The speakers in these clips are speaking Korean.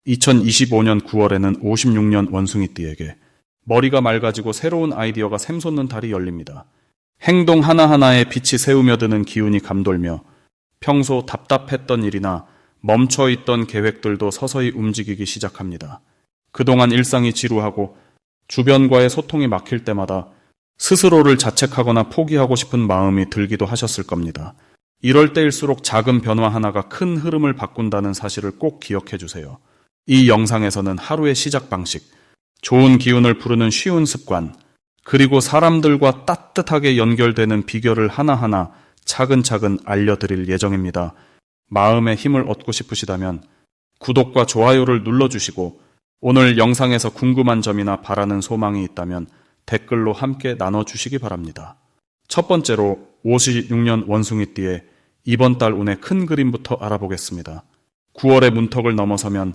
2025년 9월에는 56년 원숭이띠에게 머리가 맑아지고 새로운 아이디어가 샘솟는 달이 열립니다. 행동 하나하나에 빛이 새우며드는 기운이 감돌며 평소 답답했던 일이나 멈춰있던 계획들도 서서히 움직이기 시작합니다. 그동안 일상이 지루하고 주변과의 소통이 막힐 때마다 스스로를 자책하거나 포기하고 싶은 마음이 들기도 하셨을 겁니다. 이럴 때일수록 작은 변화 하나가 큰 흐름을 바꾼다는 사실을 꼭 기억해 주세요. 이 영상에서는 하루의 시작 방식, 좋은 기운을 부르는 쉬운 습관, 그리고 사람들과 따뜻하게 연결되는 비결을 하나하나 차근차근 알려드릴 예정입니다. 마음의 힘을 얻고 싶으시다면 구독과 좋아요를 눌러주시고 오늘 영상에서 궁금한 점이나 바라는 소망이 있다면 댓글로 함께 나눠주시기 바랍니다. 첫 번째로 56년 원숭이띠의 이번 달 운의 큰 그림부터 알아보겠습니다. 9월의 문턱을 넘어서면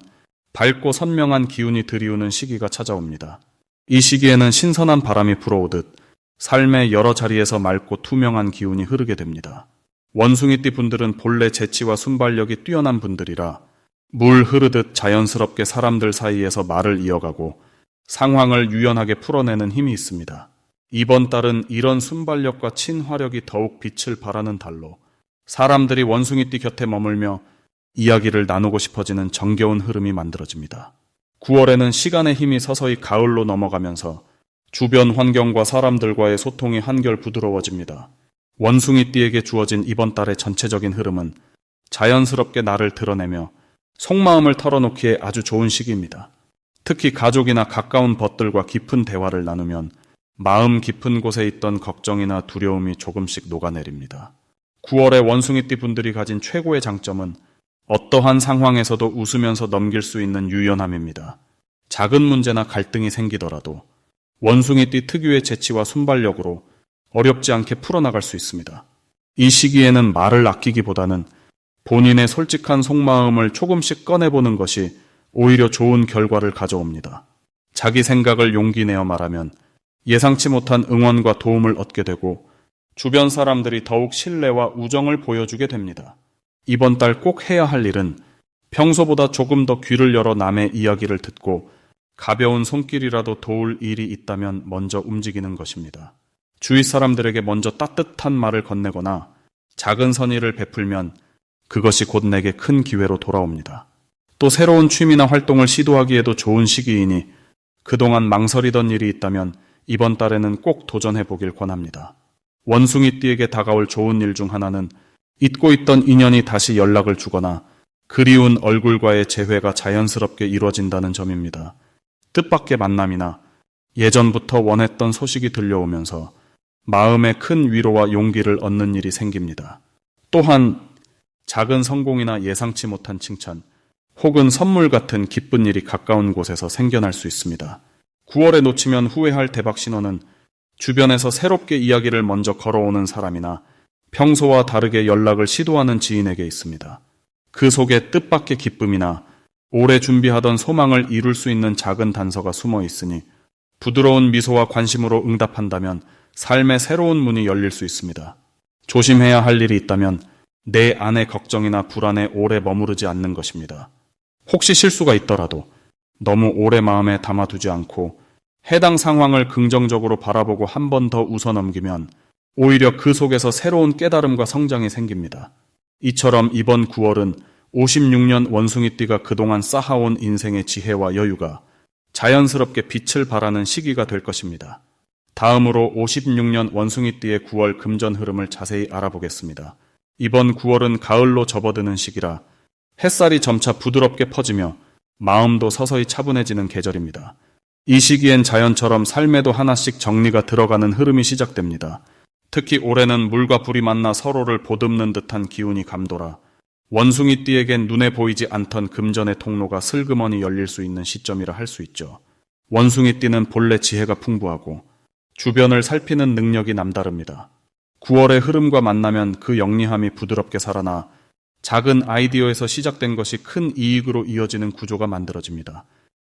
밝고 선명한 기운이 들이우는 시기가 찾아옵니다. 이 시기에는 신선한 바람이 불어오듯 삶의 여러 자리에서 맑고 투명한 기운이 흐르게 됩니다. 원숭이띠 분들은 본래 재치와 순발력이 뛰어난 분들이라 물 흐르듯 자연스럽게 사람들 사이에서 말을 이어가고 상황을 유연하게 풀어내는 힘이 있습니다. 이번 달은 이런 순발력과 친화력이 더욱 빛을 발하는 달로 사람들이 원숭이띠 곁에 머물며 이야기를 나누고 싶어지는 정겨운 흐름이 만들어집니다. 9월에는 시간의 힘이 서서히 가을로 넘어가면서 주변 환경과 사람들과의 소통이 한결 부드러워집니다. 원숭이띠에게 주어진 이번 달의 전체적인 흐름은 자연스럽게 나를 드러내며 속마음을 털어놓기에 아주 좋은 시기입니다. 특히 가족이나 가까운 벗들과 깊은 대화를 나누면 마음 깊은 곳에 있던 걱정이나 두려움이 조금씩 녹아내립니다. 9월에 원숭이띠 분들이 가진 최고의 장점은 어떠한 상황에서도 웃으면서 넘길 수 있는 유연함입니다. 작은 문제나 갈등이 생기더라도 원숭이띠 특유의 재치와 순발력으로 어렵지 않게 풀어나갈 수 있습니다. 이 시기에는 말을 아끼기보다는 본인의 솔직한 속마음을 조금씩 꺼내보는 것이 오히려 좋은 결과를 가져옵니다. 자기 생각을 용기 내어 말하면 예상치 못한 응원과 도움을 얻게 되고 주변 사람들이 더욱 신뢰와 우정을 보여주게 됩니다. 이번 달 꼭 해야 할 일은 평소보다 조금 더 귀를 열어 남의 이야기를 듣고 가벼운 손길이라도 도울 일이 있다면 먼저 움직이는 것입니다. 주위 사람들에게 먼저 따뜻한 말을 건네거나 작은 선의를 베풀면 그것이 곧 내게 큰 기회로 돌아옵니다. 또 새로운 취미나 활동을 시도하기에도 좋은 시기이니 그동안 망설이던 일이 있다면 이번 달에는 꼭 도전해보길 권합니다. 원숭이띠에게 다가올 좋은 일 중 하나는 잊고 있던 인연이 다시 연락을 주거나 그리운 얼굴과의 재회가 자연스럽게 이루어진다는 점입니다. 뜻밖의 만남이나 예전부터 원했던 소식이 들려오면서 마음에 큰 위로와 용기를 얻는 일이 생깁니다. 또한 작은 성공이나 예상치 못한 칭찬, 혹은 선물 같은 기쁜 일이 가까운 곳에서 생겨날 수 있습니다. 9월에 놓치면 후회할 대박 신호는 주변에서 새롭게 이야기를 먼저 걸어오는 사람이나 평소와 다르게 연락을 시도하는 지인에게 있습니다. 그 속에 뜻밖의 기쁨이나 오래 준비하던 소망을 이룰 수 있는 작은 단서가 숨어 있으니 부드러운 미소와 관심으로 응답한다면 삶의 새로운 문이 열릴 수 있습니다. 조심해야 할 일이 있다면 내 안의 걱정이나 불안에 오래 머무르지 않는 것입니다. 혹시 실수가 있더라도 너무 오래 마음에 담아두지 않고 해당 상황을 긍정적으로 바라보고 한 번 더 웃어넘기면 오히려 그 속에서 새로운 깨달음과 성장이 생깁니다. 이처럼 이번 9월은 56년 원숭이띠가 그동안 쌓아온 인생의 지혜와 여유가 자연스럽게 빛을 발하는 시기가 될 것입니다. 다음으로 56년 원숭이띠의 9월 금전 흐름을 자세히 알아보겠습니다. 이번 9월은 가을로 접어드는 시기라 햇살이 점차 부드럽게 퍼지며 마음도 서서히 차분해지는 계절입니다. 이 시기엔 자연처럼 삶에도 하나씩 정리가 들어가는 흐름이 시작됩니다. 특히 올해는 물과 불이 만나 서로를 보듬는 듯한 기운이 감돌아 원숭이띠에겐 눈에 보이지 않던 금전의 통로가 슬그머니 열릴 수 있는 시점이라 할 수 있죠. 원숭이띠는 본래 지혜가 풍부하고 주변을 살피는 능력이 남다릅니다. 9월의 흐름과 만나면 그 영리함이 부드럽게 살아나 작은 아이디어에서 시작된 것이 큰 이익으로 이어지는 구조가 만들어집니다.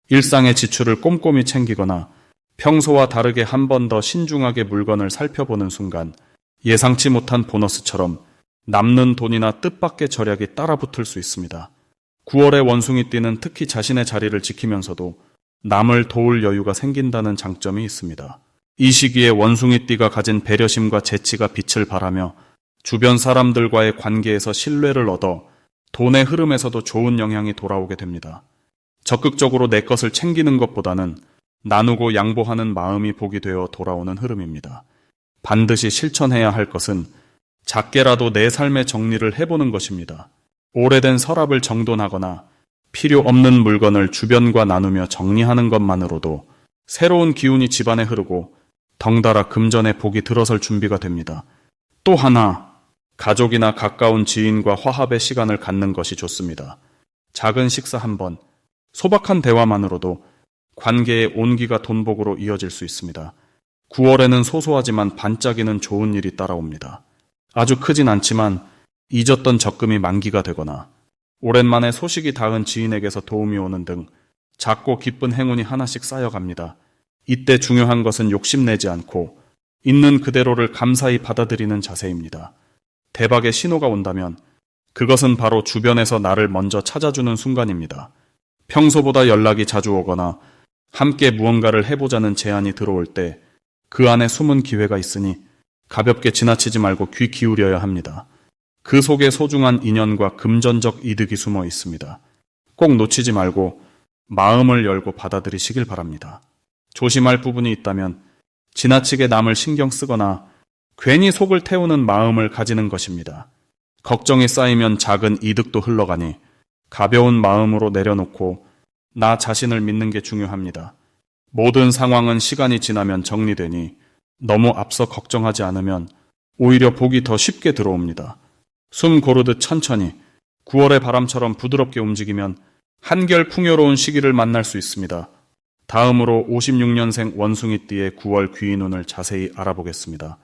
일상의 지출을 꼼꼼히 챙기거나 평소와 다르게 한 번 더 신중하게 물건을 살펴보는 순간 예상치 못한 보너스처럼 남는 돈이나 뜻밖의 절약이 따라붙을 수 있습니다. 9월의 원숭이띠는 특히 자신의 자리를 지키면서도 남을 도울 여유가 생긴다는 장점이 있습니다. 이 시기에 원숭이띠가 가진 배려심과 재치가 빛을 발하며 주변 사람들과의 관계에서 신뢰를 얻어 돈의 흐름에서도 좋은 영향이 돌아오게 됩니다. 적극적으로 내 것을 챙기는 것보다는 나누고 양보하는 마음이 복이 되어 돌아오는 흐름입니다. 반드시 실천해야 할 것은 작게라도 내 삶의 정리를 해보는 것입니다. 오래된 서랍을 정돈하거나 필요 없는 물건을 주변과 나누며 정리하는 것만으로도 새로운 기운이 집안에 흐르고 덩달아 금전의 복이 들어설 준비가 됩니다. 또 하나, 가족이나 가까운 지인과 화합의 시간을 갖는 것이 좋습니다. 작은 식사 한 번, 소박한 대화만으로도 관계의 온기가 돈복으로 이어질 수 있습니다. 9월에는 소소하지만 반짝이는 좋은 일이 따라옵니다. 아주 크진 않지만 잊었던 적금이 만기가 되거나 오랜만에 소식이 닿은 지인에게서 도움이 오는 등 작고 기쁜 행운이 하나씩 쌓여갑니다. 이때 중요한 것은 욕심내지 않고 있는 그대로를 감사히 받아들이는 자세입니다. 대박의 신호가 온다면 그것은 바로 주변에서 나를 먼저 찾아주는 순간입니다. 평소보다 연락이 자주 오거나 함께 무언가를 해보자는 제안이 들어올 때 그 안에 숨은 기회가 있으니 가볍게 지나치지 말고 귀 기울여야 합니다. 그 속에 소중한 인연과 금전적 이득이 숨어 있습니다. 꼭 놓치지 말고 마음을 열고 받아들이시길 바랍니다. 조심할 부분이 있다면 지나치게 남을 신경 쓰거나 괜히 속을 태우는 마음을 가지는 것입니다. 걱정이 쌓이면 작은 이득도 흘러가니 가벼운 마음으로 내려놓고 나 자신을 믿는 게 중요합니다. 모든 상황은 시간이 지나면 정리되니 너무 앞서 걱정하지 않으면 오히려 복이 더 쉽게 들어옵니다. 숨 고르듯 천천히 9월의 바람처럼 부드럽게 움직이면 한결 풍요로운 시기를 만날 수 있습니다. 다음으로 56년생 원숭이띠의 9월 귀인운을 자세히 알아보겠습니다.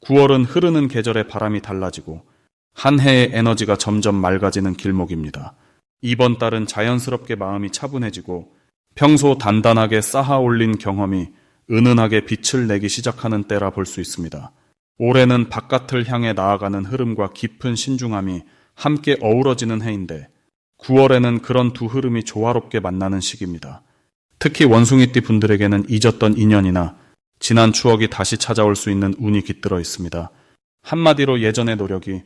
9월은 흐르는 계절의 바람이 달라지고 한 해의 에너지가 점점 맑아지는 길목입니다. 이번 달은 자연스럽게 마음이 차분해지고 평소 단단하게 쌓아 올린 경험이 은은하게 빛을 내기 시작하는 때라 볼 수 있습니다. 올해는 바깥을 향해 나아가는 흐름과 깊은 신중함이 함께 어우러지는 해인데 9월에는 그런 두 흐름이 조화롭게 만나는 시기입니다. 특히 원숭이띠 분들에게는 잊었던 인연이나 지난 추억이 다시 찾아올 수 있는 운이 깃들어 있습니다. 한마디로 예전의 노력이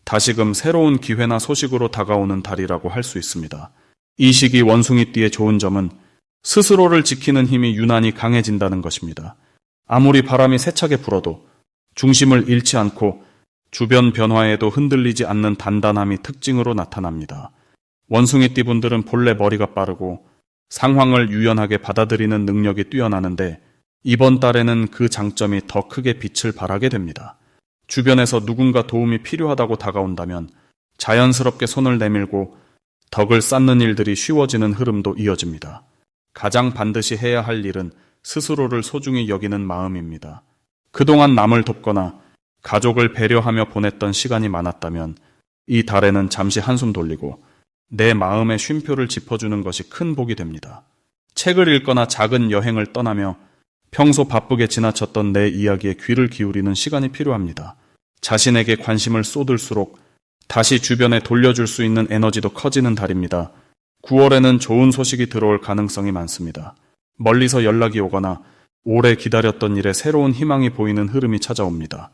다시금 새로운 기회나 소식으로 다가오는 달이라고 할 수 있습니다. 이 시기 원숭이띠의 좋은 점은 스스로를 지키는 힘이 유난히 강해진다는 것입니다. 아무리 바람이 세차게 불어도 중심을 잃지 않고 주변 변화에도 흔들리지 않는 단단함이 특징으로 나타납니다. 원숭이띠 분들은 본래 머리가 빠르고 상황을 유연하게 받아들이는 능력이 뛰어나는데 이번 달에는 그 장점이 더 크게 빛을 발하게 됩니다. 주변에서 누군가 도움이 필요하다고 다가온다면 자연스럽게 손을 내밀고 덕을 쌓는 일들이 쉬워지는 흐름도 이어집니다. 가장 반드시 해야 할 일은 스스로를 소중히 여기는 마음입니다. 그동안 남을 돕거나 가족을 배려하며 보냈던 시간이 많았다면 이 달에는 잠시 한숨 돌리고 내 마음의 쉼표를 짚어주는 것이 큰 복이 됩니다. 책을 읽거나 작은 여행을 떠나며 평소 바쁘게 지나쳤던 내 이야기에 귀를 기울이는 시간이 필요합니다. 자신에게 관심을 쏟을수록 다시 주변에 돌려줄 수 있는 에너지도 커지는 달입니다. 9월에는 좋은 소식이 들어올 가능성이 많습니다. 멀리서 연락이 오거나 오래 기다렸던 일에 새로운 희망이 보이는 흐름이 찾아옵니다.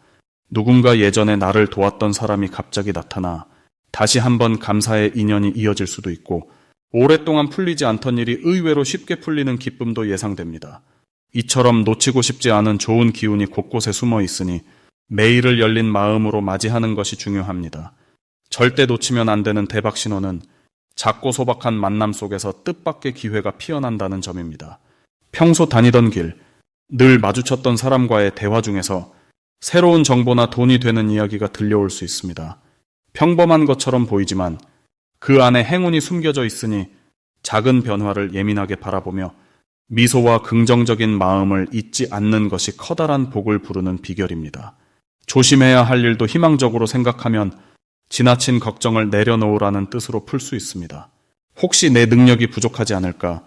누군가 예전에 나를 도왔던 사람이 갑자기 나타나 다시 한번 감사의 인연이 이어질 수도 있고 오랫동안 풀리지 않던 일이 의외로 쉽게 풀리는 기쁨도 예상됩니다. 이처럼 놓치고 싶지 않은 좋은 기운이 곳곳에 숨어 있으니 매일을 열린 마음으로 맞이하는 것이 중요합니다. 절대 놓치면 안 되는 대박 신호는 작고 소박한 만남 속에서 뜻밖의 기회가 피어난다는 점입니다. 평소 다니던 길, 늘 마주쳤던 사람과의 대화 중에서 새로운 정보나 돈이 되는 이야기가 들려올 수 있습니다. 평범한 것처럼 보이지만 그 안에 행운이 숨겨져 있으니 작은 변화를 예민하게 바라보며 미소와 긍정적인 마음을 잊지 않는 것이 커다란 복을 부르는 비결입니다. 조심해야 할 일도 희망적으로 생각하면 지나친 걱정을 내려놓으라는 뜻으로 풀 수 있습니다. 혹시 내 능력이 부족하지 않을까,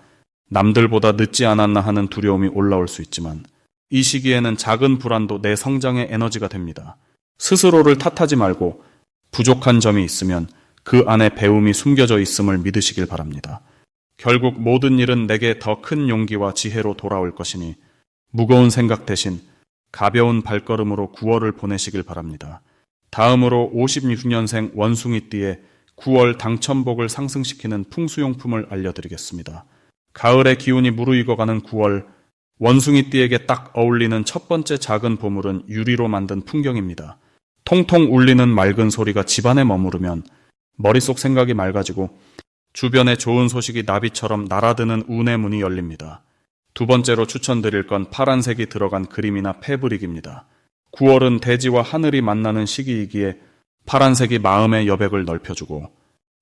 남들보다 늦지 않았나 하는 두려움이 올라올 수 있지만 이 시기에는 작은 불안도 내 성장의 에너지가 됩니다. 스스로를 탓하지 말고 부족한 점이 있으면 그 안에 배움이 숨겨져 있음을 믿으시길 바랍니다. 결국 모든 일은 내게 더 큰 용기와 지혜로 돌아올 것이니 무거운 생각 대신 가벼운 발걸음으로 9월을 보내시길 바랍니다. 다음으로 56년생 원숭이띠의 9월 당첨복을 상승시키는 풍수용품을 알려드리겠습니다. 가을의 기운이 무르익어가는 9월, 원숭이띠에게 딱 어울리는 첫 번째 작은 보물은 유리로 만든 풍경입니다. 통통 울리는 맑은 소리가 집안에 머무르면 머릿속 생각이 맑아지고 주변에 좋은 소식이 나비처럼 날아드는 운의 문이 열립니다. 두 번째로 추천드릴 건 파란색이 들어간 그림이나 패브릭입니다. 9월은 대지와 하늘이 만나는 시기이기에 파란색이 마음의 여백을 넓혀주고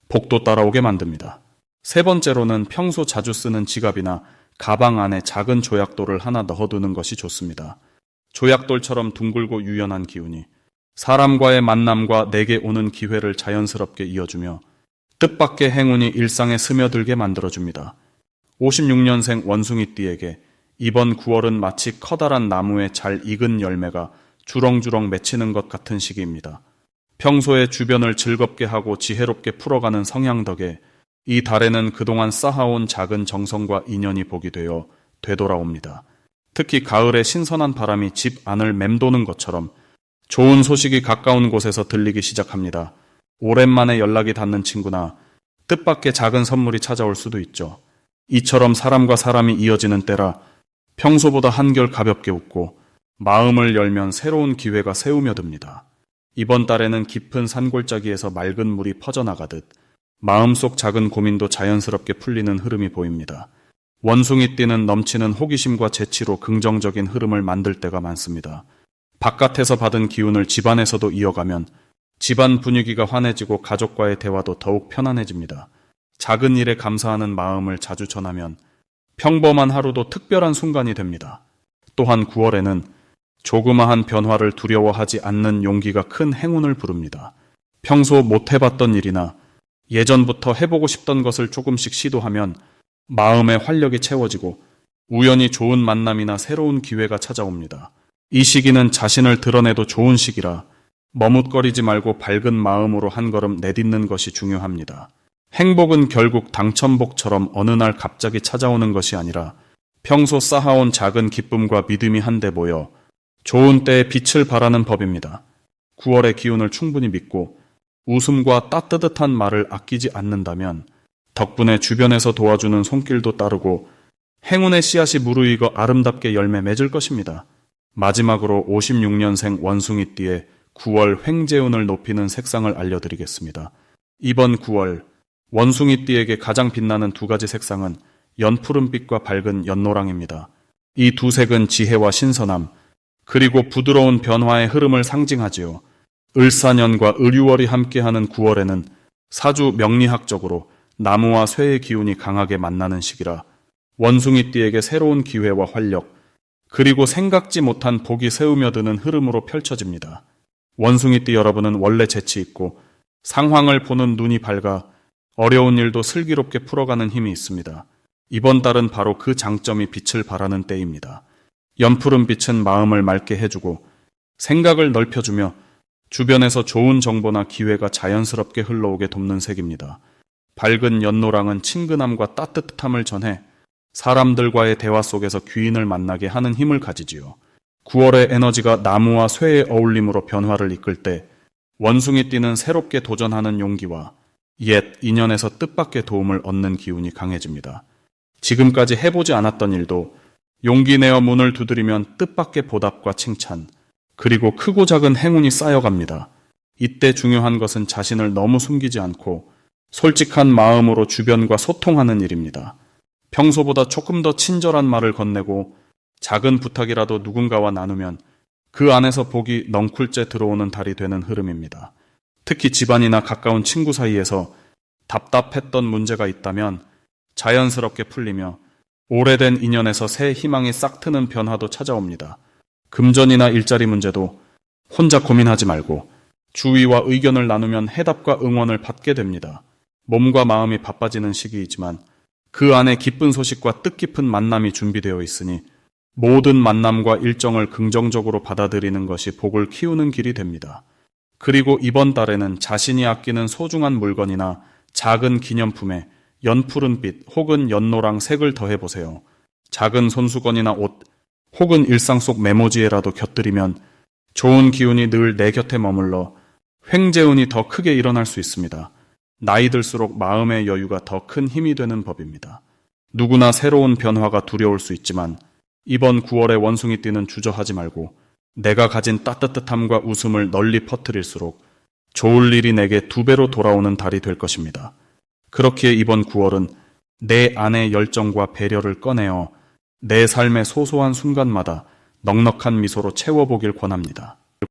복도 따라오게 만듭니다. 세 번째로는 평소 자주 쓰는 지갑이나 가방 안에 작은 조약돌을 하나 넣어두는 것이 좋습니다. 조약돌처럼 둥글고 유연한 기운이 사람과의 만남과 내게 오는 기회를 자연스럽게 이어주며 뜻밖의 행운이 일상에 스며들게 만들어줍니다. 56년생 원숭이띠에게 이번 9월은 마치 커다란 나무에 잘 익은 열매가 주렁주렁 맺히는 것 같은 시기입니다. 평소에 주변을 즐겁게 하고 지혜롭게 풀어가는 성향 덕에 이 달에는 그동안 쌓아온 작은 정성과 인연이 복이 되어 되돌아옵니다. 특히 가을에 신선한 바람이 집 안을 맴도는 것처럼 좋은 소식이 가까운 곳에서 들리기 시작합니다. 오랜만에 연락이 닿는 친구나 뜻밖의 작은 선물이 찾아올 수도 있죠. 이처럼 사람과 사람이 이어지는 때라 평소보다 한결 가볍게 웃고 마음을 열면 새로운 기회가 새우며듭니다. 이번 달에는 깊은 산골짜기에서 맑은 물이 퍼져나가듯 마음속 작은 고민도 자연스럽게 풀리는 흐름이 보입니다. 원숭이띠는 넘치는 호기심과 재치로 긍정적인 흐름을 만들 때가 많습니다. 바깥에서 받은 기운을 집안에서도 이어가면 집안 분위기가 환해지고 가족과의 대화도 더욱 편안해집니다. 작은 일에 감사하는 마음을 자주 전하면 평범한 하루도 특별한 순간이 됩니다. 또한 9월에는 조그마한 변화를 두려워하지 않는 용기가 큰 행운을 부릅니다. 평소 못 해봤던 일이나 예전부터 해보고 싶던 것을 조금씩 시도하면 마음의 활력이 채워지고 우연히 좋은 만남이나 새로운 기회가 찾아옵니다. 이 시기는 자신을 드러내도 좋은 시기라 머뭇거리지 말고 밝은 마음으로 한 걸음 내딛는 것이 중요합니다. 행복은 결국 당첨복처럼 어느 날 갑자기 찾아오는 것이 아니라 평소 쌓아온 작은 기쁨과 믿음이 한데 모여 좋은 때에 빛을 발하는 법입니다. 9월의 기운을 충분히 믿고 웃음과 따뜻한 말을 아끼지 않는다면 덕분에 주변에서 도와주는 손길도 따르고 행운의 씨앗이 무르익어 아름답게 열매 맺을 것입니다. 마지막으로 56년생 원숭이띠의 9월 횡재운을 높이는 색상을 알려드리겠습니다. 이번 9월 원숭이띠에게 가장 빛나는 두 가지 색상은 연푸른빛과 밝은 연노랑입니다. 이 두 색은 지혜와 신선함, 그리고 부드러운 변화의 흐름을 상징하지요. 을사년과 을유월이 함께하는 9월에는 사주 명리학적으로 나무와 쇠의 기운이 강하게 만나는 시기라 원숭이띠에게 새로운 기회와 활력, 그리고 생각지 못한 복이 새우며드는 흐름으로 펼쳐집니다. 원숭이띠 여러분은 원래 재치 있고 상황을 보는 눈이 밝아 어려운 일도 슬기롭게 풀어가는 힘이 있습니다. 이번 달은 바로 그 장점이 빛을 발하는 때입니다. 연푸른 빛은 마음을 맑게 해주고 생각을 넓혀주며 주변에서 좋은 정보나 기회가 자연스럽게 흘러오게 돕는 색입니다. 밝은 연노랑은 친근함과 따뜻함을 전해 사람들과의 대화 속에서 귀인을 만나게 하는 힘을 가지지요. 9월의 에너지가 나무와 쇠의 어울림으로 변화를 이끌 때 원숭이띠는 새롭게 도전하는 용기와 옛 인연에서 뜻밖의 도움을 얻는 기운이 강해집니다. 지금까지 해보지 않았던 일도 용기 내어 문을 두드리면 뜻밖의 보답과 칭찬, 그리고 크고 작은 행운이 쌓여갑니다. 이때 중요한 것은 자신을 너무 숨기지 않고 솔직한 마음으로 주변과 소통하는 일입니다. 평소보다 조금 더 친절한 말을 건네고 작은 부탁이라도 누군가와 나누면 그 안에서 복이 넝쿨째 들어오는 달이 되는 흐름입니다. 특히 집안이나 가까운 친구 사이에서 답답했던 문제가 있다면 자연스럽게 풀리며 오래된 인연에서 새 희망이 싹 트는 변화도 찾아옵니다. 금전이나 일자리 문제도 혼자 고민하지 말고 주위와 의견을 나누면 해답과 응원을 받게 됩니다. 몸과 마음이 바빠지는 시기이지만 그 안에 기쁜 소식과 뜻깊은 만남이 준비되어 있으니 모든 만남과 일정을 긍정적으로 받아들이는 것이 복을 키우는 길이 됩니다. 그리고 이번 달에는 자신이 아끼는 소중한 물건이나 작은 기념품에 연푸른빛 혹은 연노랑 색을 더해보세요. 작은 손수건이나 옷 혹은 일상 속 메모지에라도 곁들이면 좋은 기운이 늘 내 곁에 머물러 횡재운이 더 크게 일어날 수 있습니다. 나이 들수록 마음의 여유가 더 큰 힘이 되는 법입니다. 누구나 새로운 변화가 두려울 수 있지만 이번 9월에 원숭이띠는 주저하지 말고 내가 가진 따뜻함과 웃음을 널리 퍼뜨릴수록 좋을 일이 내게 2배로 돌아오는 달이 될 것입니다. 그렇기에 이번 9월은 내 안의 열정과 배려를 꺼내어 내 삶의 소소한 순간마다 넉넉한 미소로 채워보길 권합니다.